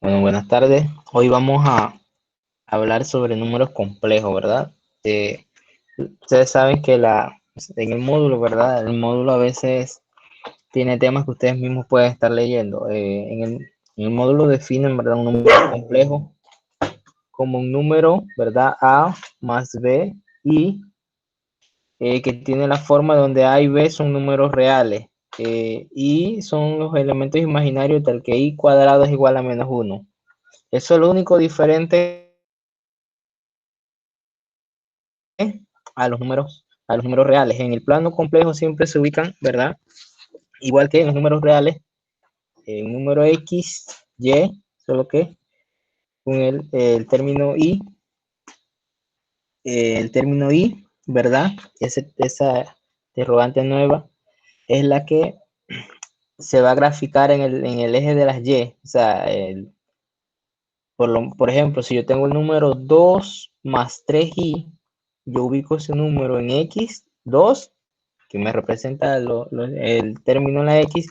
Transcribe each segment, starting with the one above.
Bueno, buenas tardes. Hoy vamos a hablar sobre números complejos, ¿verdad? Ustedes saben que en el módulo, ¿verdad? El módulo a veces tiene temas que ustedes mismos pueden estar leyendo. En el módulo definen, ¿verdad? Un número complejo como un número, ¿verdad? A más B y que tiene la forma donde A y B son números reales. Y son los elementos imaginarios tal que I cuadrado es igual a menos 1. Eso es lo único diferente a los números reales. En el plano complejo siempre se ubican, ¿verdad? Igual que en los números reales, en número X, Y, solo que con el término I, ¿verdad? Esa interrogante nueva es la que se va a graficar en el eje de las Y. O sea, por ejemplo, si yo tengo el número 2 más 3i, yo ubico ese número en X2, que me representa el término en la X,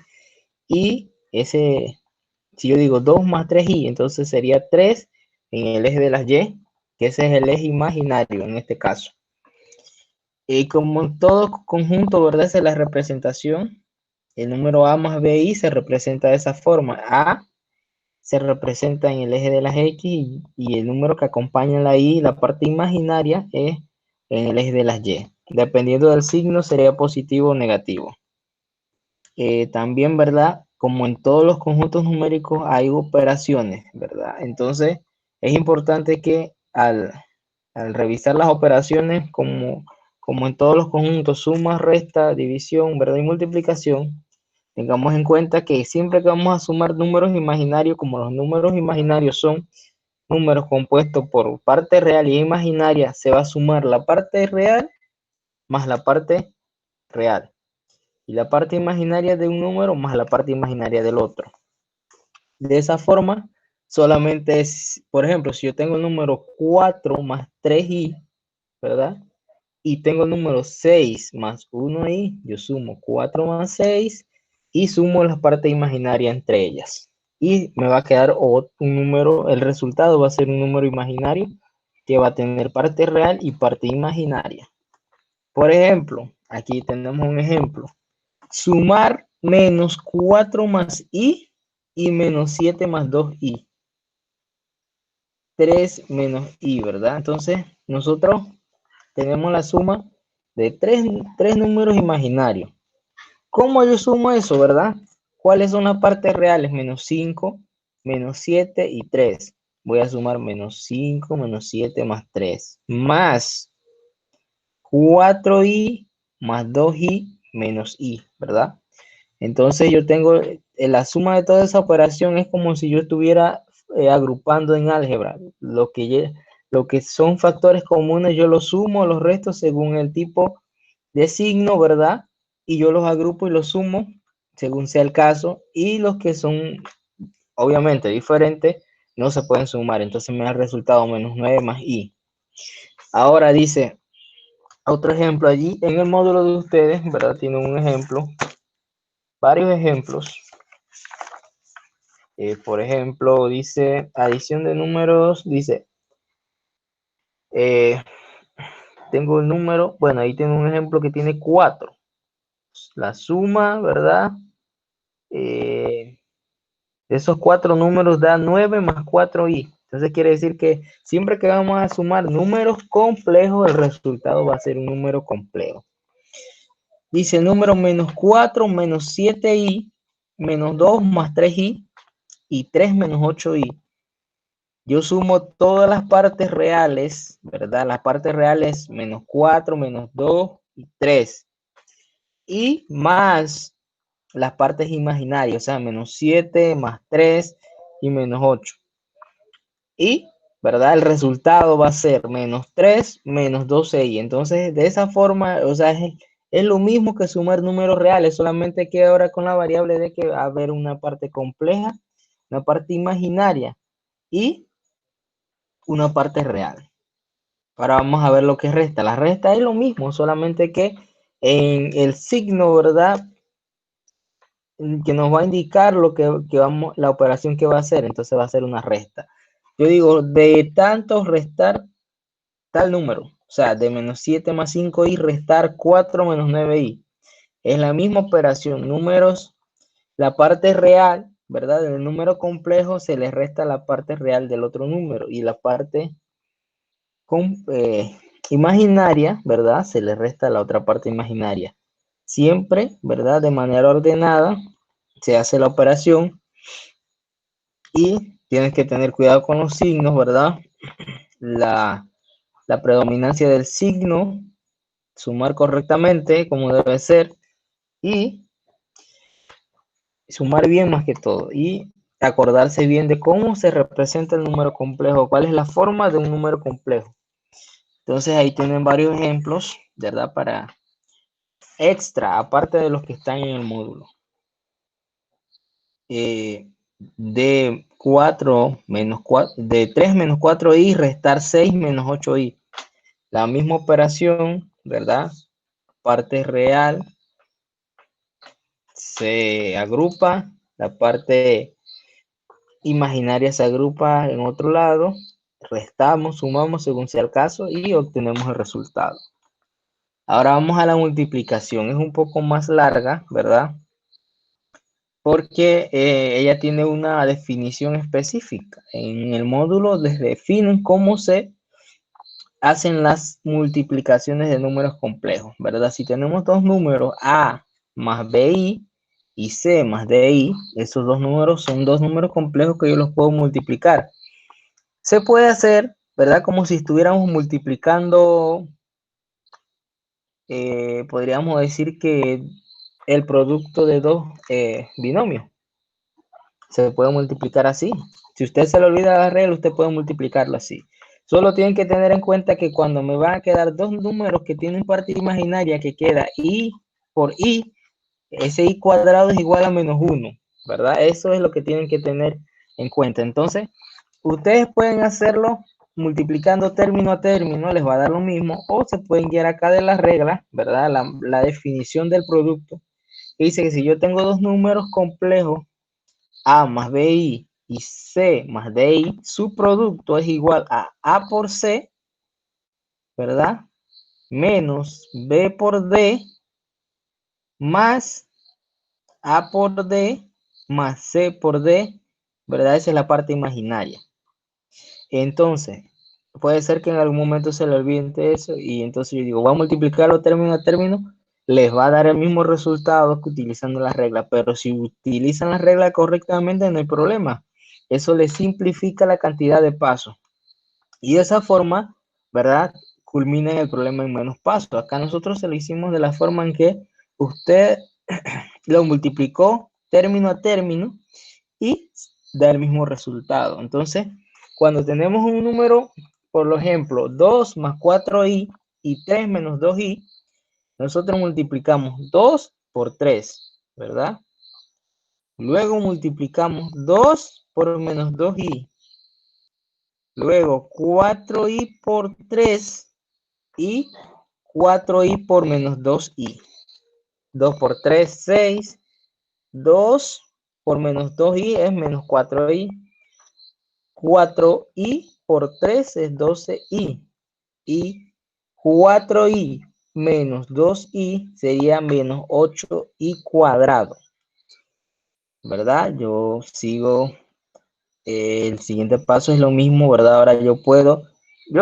y si yo digo 2 más 3i, entonces sería 3 en el eje de las Y, que ese es el eje imaginario en este caso. Y como en todo conjunto, ¿verdad? Esa es la representación. El número A más BI se representa de esa forma. A se representa en el eje de las X y el número que acompaña la Y, la parte imaginaria, es en el eje de las Y. Dependiendo del signo, sería positivo o negativo. También, ¿verdad? Como en todos los conjuntos numéricos hay operaciones, ¿verdad? Entonces, es importante que al revisar las operaciones, como en todos los conjuntos, suma, resta, división, ¿verdad? Y multiplicación, tengamos en cuenta que siempre que vamos a sumar números imaginarios, como los números imaginarios son números compuestos por parte real y imaginaria, se va a sumar la parte real más la parte real. Y la parte imaginaria de un número más la parte imaginaria del otro. De esa forma, solamente es, por ejemplo, si yo tengo el número 4 más 3i, ¿verdad? Y tengo el número 6 más 1i, yo sumo 4 más 6 y sumo la parte imaginaria entre ellas. Y me va a quedar un número, el resultado va a ser un número imaginario que va a tener parte real y parte imaginaria. Por ejemplo, aquí tenemos un ejemplo. Sumar menos 4 más i y menos 7 más 2i. 3 menos i, ¿verdad? Entonces, nosotros tenemos la suma de tres números imaginarios. ¿Cómo yo sumo eso, verdad? ¿Cuáles son las partes reales? Menos 5, menos 7 y 3. Voy a sumar menos 5, menos 7 más 3. Más 4i más 2i menos i, ¿verdad? Entonces yo tengo la suma de toda esa operación es como si yo estuviera agrupando en álgebra. Lo que son factores comunes yo los sumo, los restos según el tipo de signo, ¿verdad? Y yo los agrupo y los sumo según sea el caso. Y los que son obviamente diferentes no se pueden sumar. Entonces me da el resultado menos 9 más i. Ahora dice, otro ejemplo allí en el módulo de ustedes, ¿verdad? Tienen un ejemplo, varios ejemplos. Por ejemplo, dice adición de números, dice, tengo el número, bueno, ahí tengo un ejemplo que tiene 4. La suma, ¿verdad? De esos 4 números da 9 más 4i. Entonces quiere decir que siempre que vamos a sumar números complejos, el resultado va a ser un número complejo. Dice número menos 4 menos 7i menos 2 más 3i y 3 menos 8i. Yo sumo todas las partes reales, ¿verdad? Las partes reales menos 4, menos 2 y 3. Y más las partes imaginarias, o sea, menos 7, más 3 y menos 8. Y, ¿verdad? El resultado va a ser menos 3, menos 12i. Entonces, de esa forma, o sea, es lo mismo que sumar números reales, solamente que ahora con la variable de que va a haber una parte compleja, una parte imaginaria y una parte real. Ahora vamos a ver lo que resta. La resta es lo mismo, solamente que en el signo, ¿verdad? que nos va a indicar lo que vamos, la operación que va a hacer. Entonces va a ser una resta. Yo digo, de tanto restar tal número. O sea, de menos 7 más 5i restar 4 menos 9i. Es la misma operación. Números, la parte real, ¿verdad? Del número complejo se le resta la parte real del otro número. Y la parte imaginaria, ¿verdad? Se le resta la otra parte imaginaria. Siempre, ¿verdad? De manera ordenada se hace la operación y tienes que tener cuidado con los signos, ¿verdad? La predominancia del signo, sumar correctamente como debe ser y sumar bien más que todo y acordarse bien de cómo se representa el número complejo, cuál es la forma de un número complejo. Entonces ahí tienen varios ejemplos, ¿verdad? Para extra, aparte de los que están en el módulo. De 4 menos 4, de 3 menos 4i restar 6 menos 8i. La misma operación, ¿verdad? Parte real se agrupa, la parte imaginaria se agrupa en otro lado, restamos, sumamos según sea el caso y obtenemos el resultado. Ahora vamos a la multiplicación, es un poco más larga, ¿verdad? Porque ella tiene una definición específica. En el módulo les definen cómo se hacen las multiplicaciones de números complejos, ¿verdad? Si tenemos dos números, A más BI y C más DI, esos dos números son dos números complejos que yo los puedo multiplicar. Se puede hacer, ¿verdad? Como si estuviéramos multiplicando, podríamos decir que el producto de dos binomios. Se puede multiplicar así. Si usted se le olvida la regla, usted puede multiplicarlo así. Solo tienen que tener en cuenta que cuando me van a quedar dos números que tienen parte imaginaria que queda i por i, ese i cuadrado es igual a menos 1, ¿verdad? Eso es lo que tienen que tener en cuenta. Entonces, ustedes pueden hacerlo multiplicando término a término, les va a dar lo mismo, o se pueden guiar acá de la regla, ¿verdad? La definición del producto, que dice que si yo tengo dos números complejos, A más BI y C más DI, su producto es igual a A por C, ¿verdad? Menos B por D más A por D más C por D, ¿verdad? Esa es la parte imaginaria. Entonces, puede ser que en algún momento se le olvide eso y entonces yo digo, voy a multiplicarlo término a término, les va a dar el mismo resultado que utilizando la regla, pero si utilizan la regla correctamente no hay problema. Eso les simplifica la cantidad de pasos. Y de esa forma, ¿verdad? Culmina el problema en menos pasos. Acá nosotros se lo hicimos de la forma en que usted lo multiplicó término a término y da el mismo resultado. Entonces, cuando tenemos un número, por ejemplo, 2 más 4i y 3 menos 2i, nosotros multiplicamos 2 por 3, ¿verdad? Luego multiplicamos 2 por menos 2i. Luego 4i por 3 y 4i por menos 2i. 2 por 3, 6. 2 por menos 2i es menos 4i. 4i por 3 es 12i. Y 4i menos 2i sería menos 8i cuadrado. ¿Verdad? Yo sigo. El siguiente paso es lo mismo, ¿verdad? Ahora yo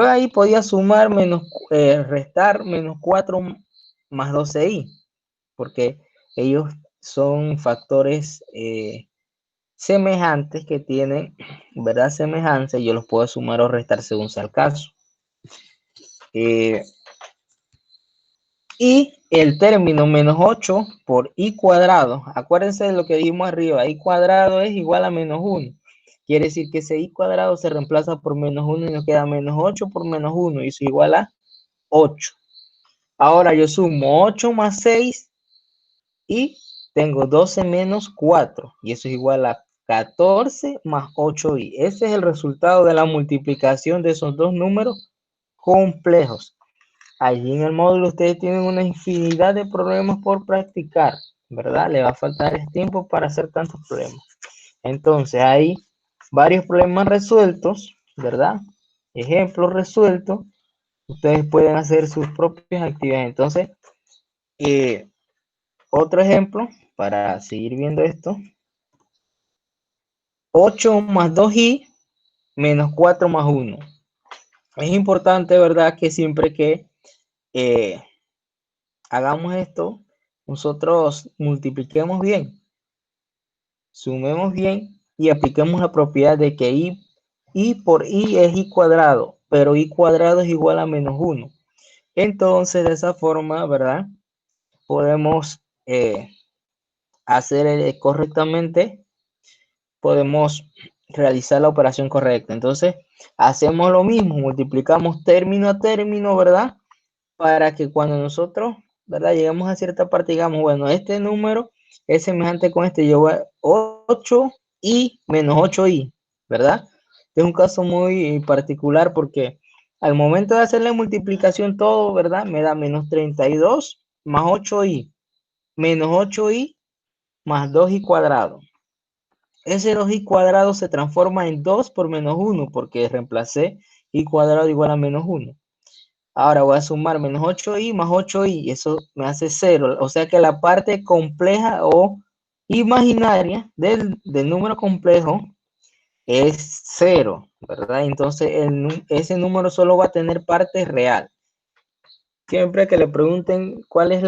ahí podía sumar menos, restar menos 4 más 12i, porque ellos son factores semejantes que tienen, ¿verdad? Semejanza, y yo los puedo sumar o restar según sea el caso. Y el término menos 8 por i cuadrado, acuérdense de lo que dijimos arriba, i cuadrado es igual a menos 1. Quiere decir que ese i cuadrado se reemplaza por menos 1 y nos queda menos 8 por menos 1, y eso es igual a 8. Ahora yo sumo 8 más 6 y tengo 12 menos 4, y eso es igual a 14 más 8i. Ese es el resultado de la multiplicación de esos dos números complejos. Allí en el módulo ustedes tienen una infinidad de problemas por practicar. ¿verdad? Le va a faltar el tiempo para hacer tantos problemas. Entonces, hay varios problemas resueltos, ¿verdad? Ejemplos resueltos. Ustedes pueden hacer sus propias actividades. Entonces, otro ejemplo para seguir viendo esto. 8 más 2i menos 4 más 1. Es importante, ¿verdad? Que siempre que hagamos esto, nosotros multipliquemos bien, sumemos bien y apliquemos la propiedad de que i por i es i cuadrado, pero i cuadrado es igual a menos 1. Entonces, de esa forma, ¿verdad? Podemos hacer correctamente, podemos realizar la operación correcta. Entonces, hacemos lo mismo, multiplicamos término a término, ¿verdad? Para que cuando nosotros, ¿verdad? Llegamos a cierta parte, digamos, bueno, este número es semejante con este, yo voy a 8i menos 8i, ¿verdad? Es un caso muy particular porque al momento de hacer la multiplicación todo, ¿verdad? Me da menos 32 más 8i, menos 8i más 2i cuadrado. Ese 2i cuadrado se transforma en 2 por menos 1 porque reemplacé i cuadrado igual a menos 1. Ahora voy a sumar menos 8i más 8i, eso me hace 0. O sea que la parte compleja o imaginaria del número complejo es 0, ¿verdad? Entonces ese número solo va a tener parte real. Siempre que le pregunten cuáles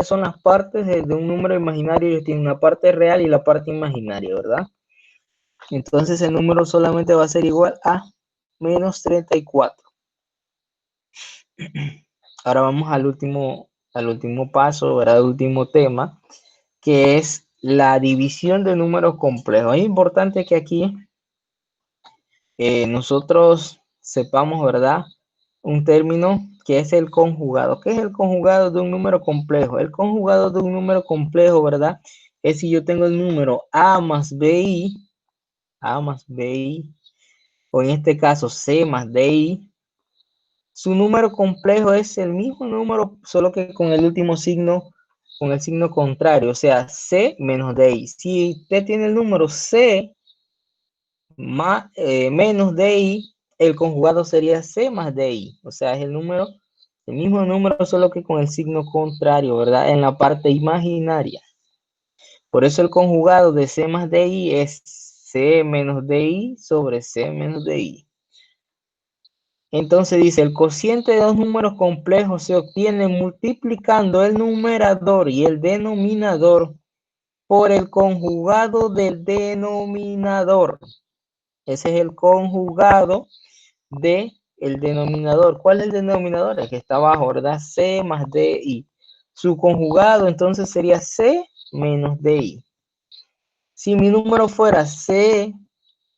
son las partes de un número imaginario, ellos tienen una parte real y la parte imaginaria, ¿verdad? Entonces el número solamente va a ser igual a menos 34. Ahora vamos al último paso, ¿verdad? El último tema, que es la división de números complejos. Es importante que aquí nosotros sepamos, ¿verdad? Un término que es el conjugado. ¿Qué es el conjugado de un número complejo? El conjugado de un número complejo, ¿verdad? Es si yo tengo el número a más bi, o en este caso c más di, su número complejo es el mismo número, solo que con el último signo, con el signo contrario, o sea, c menos di. Si usted tiene el número c más, menos di, el conjugado sería c más di, o sea, es el mismo número, solo que con el signo contrario, ¿verdad? En la parte imaginaria. Por eso el conjugado de c más di es c menos di sobre c menos di. Entonces dice, el cociente de dos números complejos se obtiene multiplicando el numerador y el denominador por el conjugado del denominador. Ese es el conjugado del denominador. ¿Cuál es el denominador? El que está abajo, ¿verdad? C más DI. Su conjugado entonces sería C menos DI. Si mi número fuera C,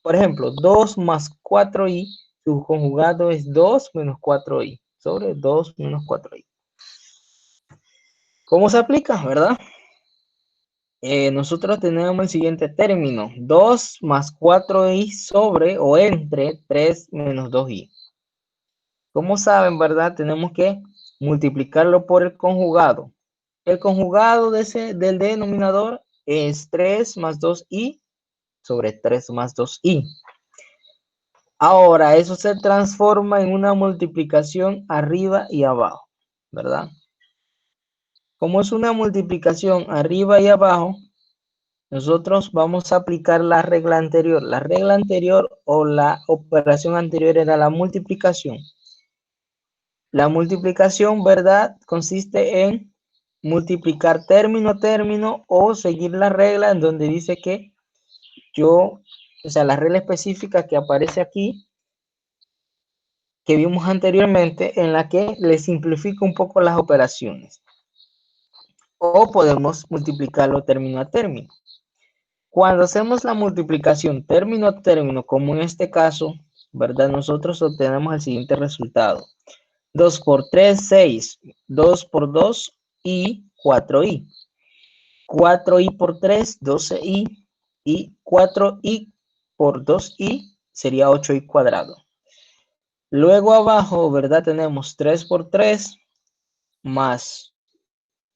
por ejemplo, 2 más 4i, su conjugado es 2 menos 4i, sobre 2 menos 4i. ¿Cómo se aplica, verdad? Nosotros tenemos el siguiente término, 2 más 4i sobre o entre 3 menos 2i. Como saben, verdad, tenemos que multiplicarlo por el conjugado. El conjugado del denominador es 3 más 2i sobre 3 más 2i. Ahora, eso se transforma en una multiplicación arriba y abajo, ¿verdad? Como es una multiplicación arriba y abajo, nosotros vamos a aplicar la regla anterior. La regla anterior o la operación anterior era la multiplicación. La multiplicación, ¿verdad? Consiste en multiplicar término a término o seguir la regla en donde dice que o sea, la regla específica que aparece aquí, que vimos anteriormente, en la que le simplifica un poco las operaciones. O podemos multiplicarlo término a término. Cuando hacemos la multiplicación término a término, como en este caso, ¿verdad? Nosotros obtenemos el siguiente resultado. 2 por 3, 6. 2 por 2, y 4i. 4i por 3, 12i. Y 4i por 2i sería 8i cuadrado. Luego abajo, ¿verdad? Tenemos 3 por 3 más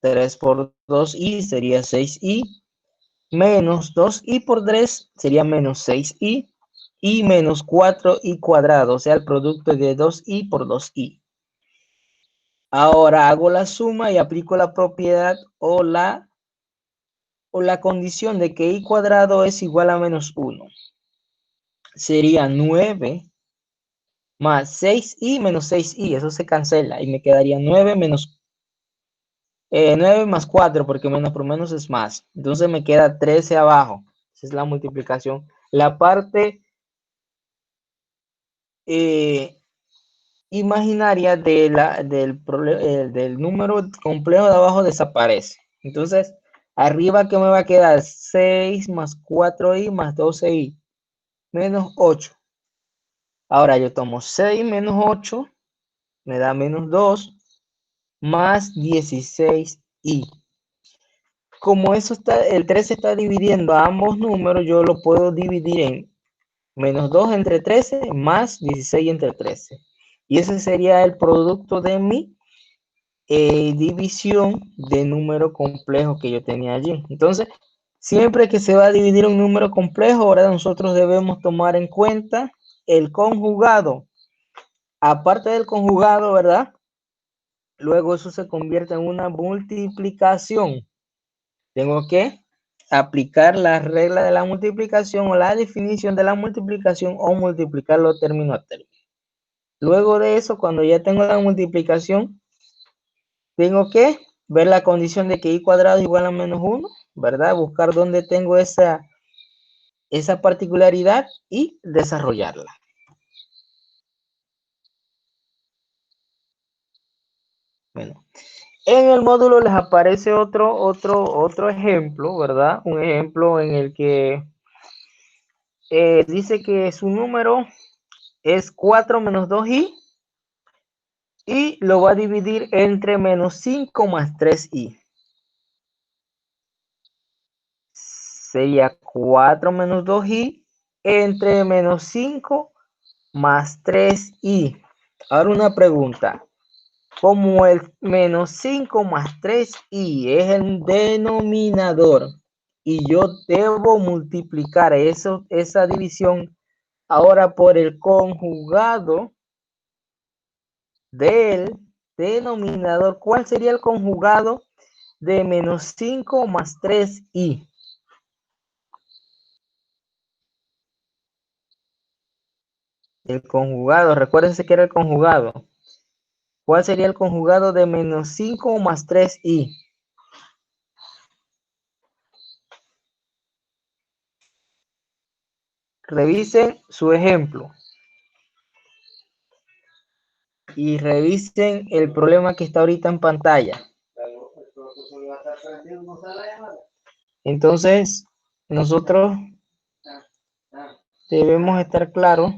3 por 2i sería 6i, menos 2i por 3 sería menos 6i, y menos 4i cuadrado, o sea, el producto de 2i por 2i. Ahora hago la suma y aplico la propiedad o la condición de que i cuadrado es igual a menos 1. Sería 9 más 6i menos 6i, eso se cancela y me quedaría 9 menos 9 más 4, porque menos por menos es más. Entonces me queda 13 abajo. Esa es la multiplicación. La parte imaginaria del número complejo de abajo desaparece. Entonces, arriba, ¿qué me va a quedar? 6 más 4i más 12i menos 8. Ahora yo tomo 6 menos 8, me da menos 2 más 16i. Como eso está, el 13 está dividiendo a ambos números, yo lo puedo dividir en menos 2 entre 13 más 16 entre 13. Y ese sería el producto de mi división de número complejo que yo tenía allí. Entonces, siempre que se va a dividir un número complejo, ahora nosotros debemos tomar en cuenta el conjugado. Aparte del conjugado, ¿verdad? Luego eso se convierte en una multiplicación. Tengo que aplicar la regla de la multiplicación o la definición de la multiplicación o multiplicarlo término a término. Luego de eso, cuando ya tengo la multiplicación, tengo que ver la condición de que i cuadrado es igual a menos 1, ¿verdad? Buscar dónde tengo esa particularidad y desarrollarla. Bueno, en el módulo les aparece otro ejemplo, ¿verdad? Un ejemplo en el que dice que su número es 4 menos 2i y lo va a dividir entre menos 5 más 3i. Sería 4 menos 2i entre menos 5 más 3i. Ahora una pregunta. Como el menos 5 más 3i es el denominador y yo debo multiplicar esa división ahora por el conjugado del denominador, ¿cuál sería el conjugado de menos 5 más 3i? El conjugado, recuérdense que era el conjugado. ¿Cuál sería el conjugado de menos 5 más 3i? Revisen su ejemplo. Y revisen el problema que está ahorita en pantalla. Entonces, nosotros debemos estar claros